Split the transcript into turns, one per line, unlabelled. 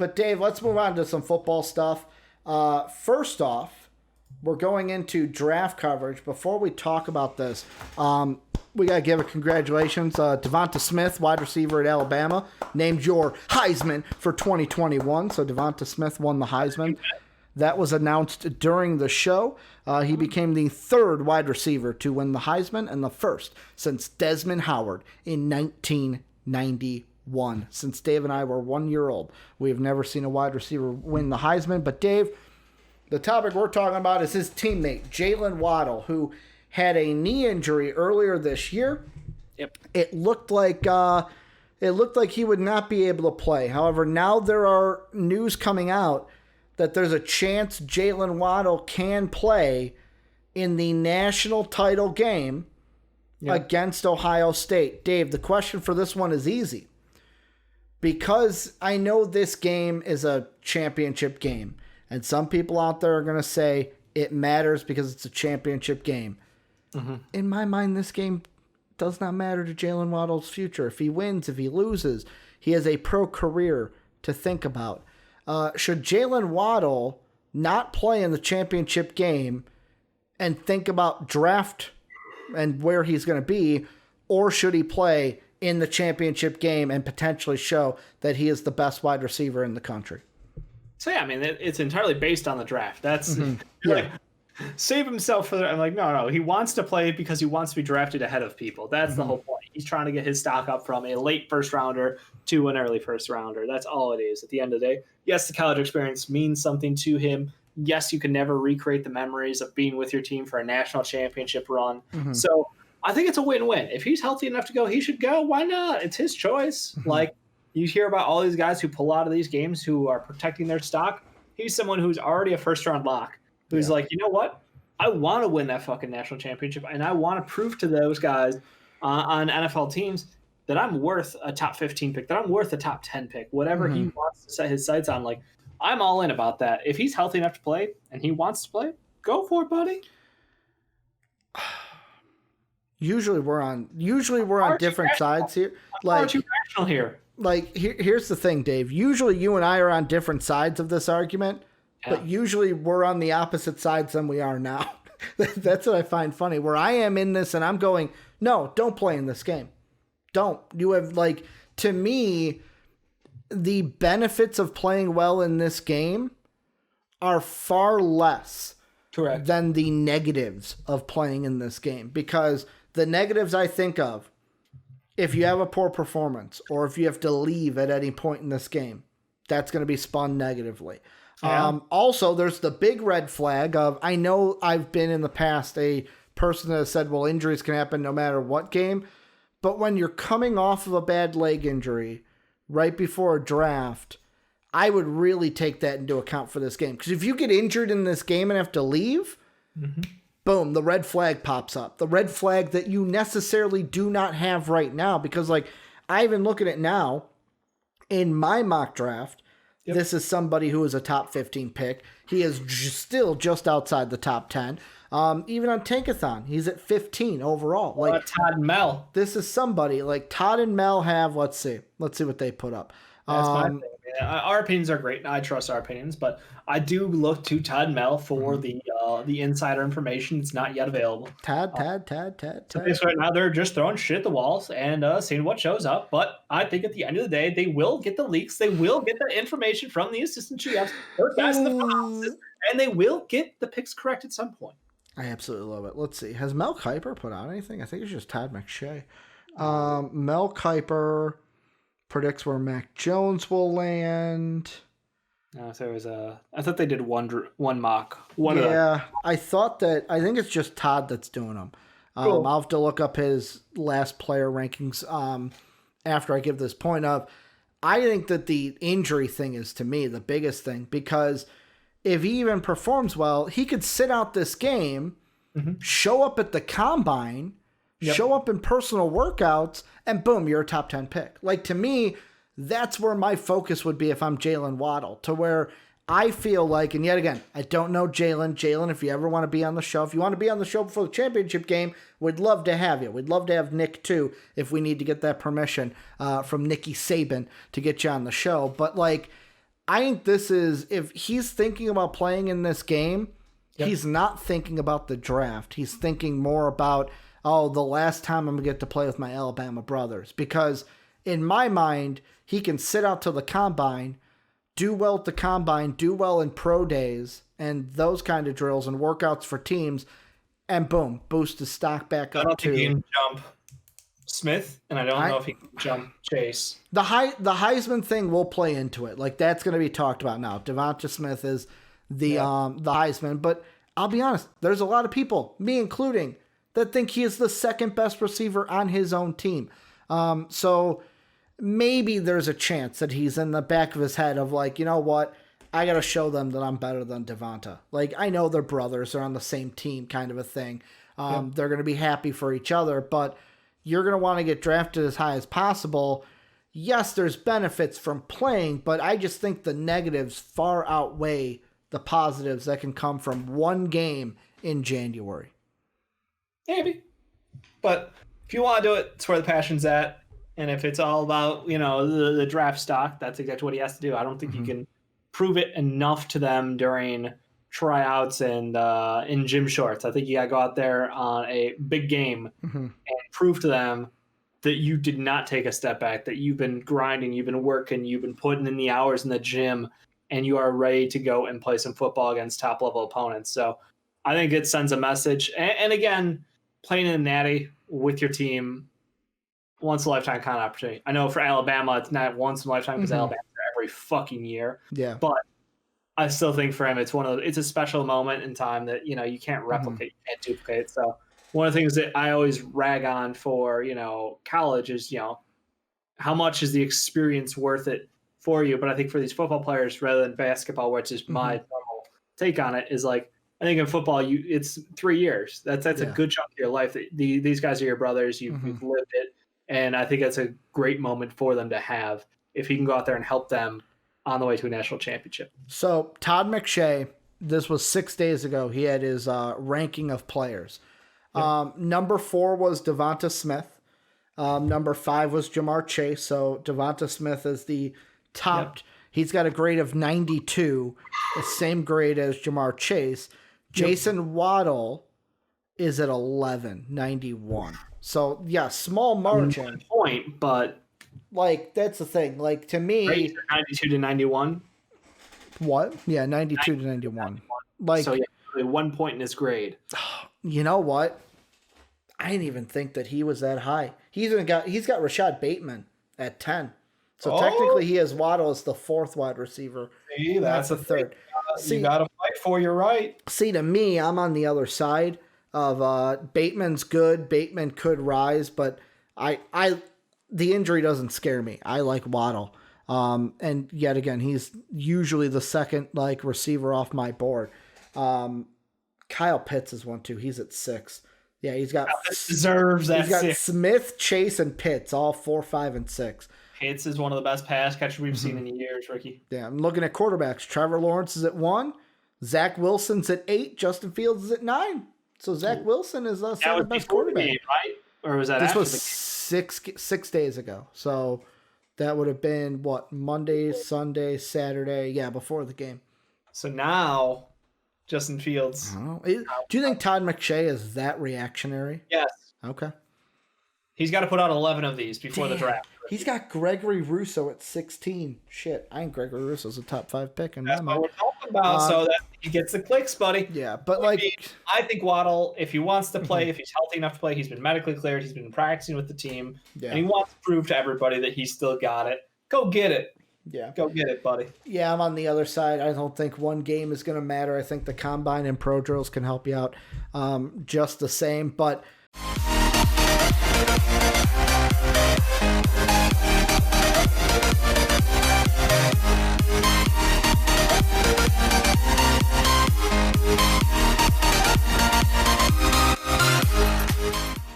But Dave, let's move on to some football stuff. First off, we're going into draft coverage. Before we talk about this, we got to give a congratulations. Devonta Smith, wide receiver at Alabama, named your Heisman for 2021. So Devonta Smith won the Heisman. That was announced during the show. He became the third wide receiver to win the Heisman and the first since Desmond Howard in 1991. Since Dave and I were 1 year old, we have never seen a wide receiver win the Heisman. But Dave, the topic we're talking about is his teammate, Jaylen Waddle, who had a knee injury earlier this year.
Yep.
It looked like he would not be able to play. However, now there are news coming out that there's a chance Jaylen Waddle can play in the national title game against Ohio State. Dave, the question for this one is easy. Because I know this game is a championship game, and some people out there are going to say it matters because it's a championship game. Mm-hmm. In my mind, this game does not matter to Jaylen Waddle's future. If he wins, if he loses, he has a pro career to think about. Should Jaylen Waddle not play in the championship game and think about draft and where he's going to be, or should he play in the championship game and potentially show that he is the best wide receiver in the country?
So, yeah, I mean, it's entirely based on the draft. That's like, save himself for I'm like, no. He wants to play because he wants to be drafted ahead of people. That's the whole point. He's trying to get his stock up from a late first rounder to an early first rounder. That's all it is at the end of the day. Yes, the college experience means something to him. Yes, you can never recreate the memories of being with your team for a national championship run. Mm-hmm. So I think it's a win-win. If he's healthy enough to go, he should go. Why not? It's his choice. Mm-hmm. Like, you hear about all these guys who pull out of these games who are protecting their stock. He's someone who's already a first-round lock, who's like, you know what? I want to win that fucking national championship, and I want to prove to those guys on NFL teams that I'm worth a top 15 pick, that I'm worth a top 10 pick, whatever he wants to set his sights on. Like, I'm all in about that. If he's healthy enough to play and he wants to play, go for it, buddy.
Usually we're on different sides here.
Aren't you rational here?
Like, here's the thing, Dave. Usually you and I are on different sides of this argument, but usually we're on the opposite sides than we are now. That's what I find funny. Where I am in this and I'm going, no, don't play in this game. Don't. You have, like, to me, the benefits of playing well in this game are far less than the negatives of playing in this game. Because the negatives I think of, if you have a poor performance or if you have to leave at any point in this game, that's going to be spun negatively. Yeah. Also, there's the big red flag of, I know I've been in the past a person that has said, well, injuries can happen no matter what game. But when you're coming off of a bad leg injury right before a draft, I would really take that into account for this game. Because if you get injured in this game and have to leave, boom, the red flag pops up. The red flag that you necessarily do not have right now. Because, like, I even look at it now in my mock draft. This is somebody who is a top 15 pick. He is still just outside the top 10. Even on Tankathon, he's at 15 overall. Like
Todd and Mel.
This is somebody like Todd and Mel have. Let's see what they put up.
That's my thing. Our opinions are great. I trust our opinions, but I do look to Todd and Mel for the insider information. It's not yet available.
Tad.
So right now they're just throwing shit at the walls and seeing what shows up. But I think at the end of the day, they will get the leaks. They will get the information from the assistant GMs, those guys in the front offices, and they will get the picks correct at some point.
I absolutely love it. Let's see. Has Mel Kiper put out anything? I think it's just Todd McShay. Mel Kiper predicts where Mac Jones will land.
No, there was I thought they did one mock.
I think it's just Todd that's doing them. Cool. I'll have to look up his last player rankings after I give this point of. I think that the injury thing is, to me, the biggest thing, because if he even performs well, he could sit out this game, show up at the combine, show up in personal workouts, and boom, you're a top 10 pick. Like, to me, that's where my focus would be if I'm Jaylen Waddle, to where I feel like, and yet again, I don't know Jaylen. Jaylen, if you ever want to be on the show, if you want to be on the show before the championship game, we'd love to have you. We'd love to have Nick, too, if we need to get that permission from Nicky Saban to get you on the show. But, like, I think this is, if he's thinking about playing in this game, he's not thinking about the draft. He's thinking more about, the last time I'm going to get to play with my Alabama brothers. Because in my mind, he can sit out till the combine, do well at the combine, do well in pro days, and those kind of drills and workouts for teams, and boom, boost his stock back up to.
I don't think he can jump Smith, and I don't know if he can jump Chase.
The Heisman thing will play into it. Like, that's going to be talked about now. Devonta Smith is the Heisman, but I'll be honest, there's a lot of people, me including, that think he is the second best receiver on his own team. So maybe there's a chance that he's in the back of his head of like, you know what? I got to show them that I'm better than Devonta. Like, I know they're brothers. They're on the same team kind of a thing. They're going to be happy for each other, but you're going to want to get drafted as high as possible. Yes, there's benefits from playing, but I just think the negatives far outweigh the positives that can come from one game in January.
Maybe. But if you want to do it, it's where the passion's at. And if it's all about, the draft stock, that's exactly what he has to do. I don't think you can prove it enough to them during tryouts and in gym shorts. I think you got to go out there on a big game and prove to them that you did not take a step back, that you've been grinding, you've been working, you've been putting in the hours in the gym, and you are ready to go and play some football against top-level opponents. So I think it sends a message. And again, playing in a natty with your team, once-in-a-lifetime kind of opportunity. I know for Alabama, it's not once in a lifetime because Alabama's there every fucking year.
Yeah.
But I still think for him, it's a special moment in time that, you can't replicate, you can't duplicate. So one of the things that I always rag on for, college is, how much is the experience worth it for you? But I think for these football players, rather than basketball, which is my normal take on it, is like, I think in football, it's 3 years. That's a good chunk of your life. These guys are your brothers. You've lived it. And I think that's a great moment for them to have if he can go out there and help them on the way to a national championship.
So Todd McShay, this was 6 days ago. He had his ranking of players. Yep. Number 4 was Devonta Smith. Number 5 was Jamar Chase. So Devonta Smith is the top. Yep. He's got a grade of 92, the same grade as Jamar Chase. Jaylen Waddle is at 11, 91. So, yeah, small margin.
1 point, but...
Like, that's the thing. Like, to me...
92 to 91?
What? Yeah, 92 to 91. Like,
so, yeah, 1 point in his grade.
You know what? I didn't even think that he was that high. He's got Rashad Bateman at 10. So, technically, he has Waddle as the 4th wide receiver.
See, that's the third. You got to fight for your right.
See, to me, I'm on the other side of Bateman's good. Bateman could rise, but the injury doesn't scare me. I like Waddle. And yet again, he's usually the second receiver off my board. Kyle Pitts is one too. He's at 6. Yeah, he's got
deserves that.
He's got Smith, Chase, and Pitts, all 4, 5, and 6.
Pitts is one of the best pass catchers we've seen in years, Ricky.
Yeah, I'm looking at quarterbacks. Trevor Lawrence is at 1. Zach Wilson's at 8. Justin Fields is at 9. So Zach Wilson is the second best quarterback,
game, right? Or was that
this
after
was
the game?
6 days ago? So that would have been what, Monday, Sunday, Saturday? Yeah, before the game.
So now, Justin Fields.
Do you think Todd McShay is that reactionary?
Yes.
Okay.
He's got to put out 11 of these before the draft.
He's got Gregory Rousseau at 16. Shit, I think Gregory Rousseau's a top 5 pick.
That's what we're talking about. So that he gets the clicks, buddy.
Yeah, but
I think Waddle, if he wants to play, if he's healthy enough to play, he's been medically cleared, he's been practicing with the team, and he wants to prove to everybody that he's still got it. Go get it.
Yeah.
Go get it, buddy.
Yeah, I'm on the other side. I don't think one game is going to matter. I think the combine and pro drills can help you out just the same. But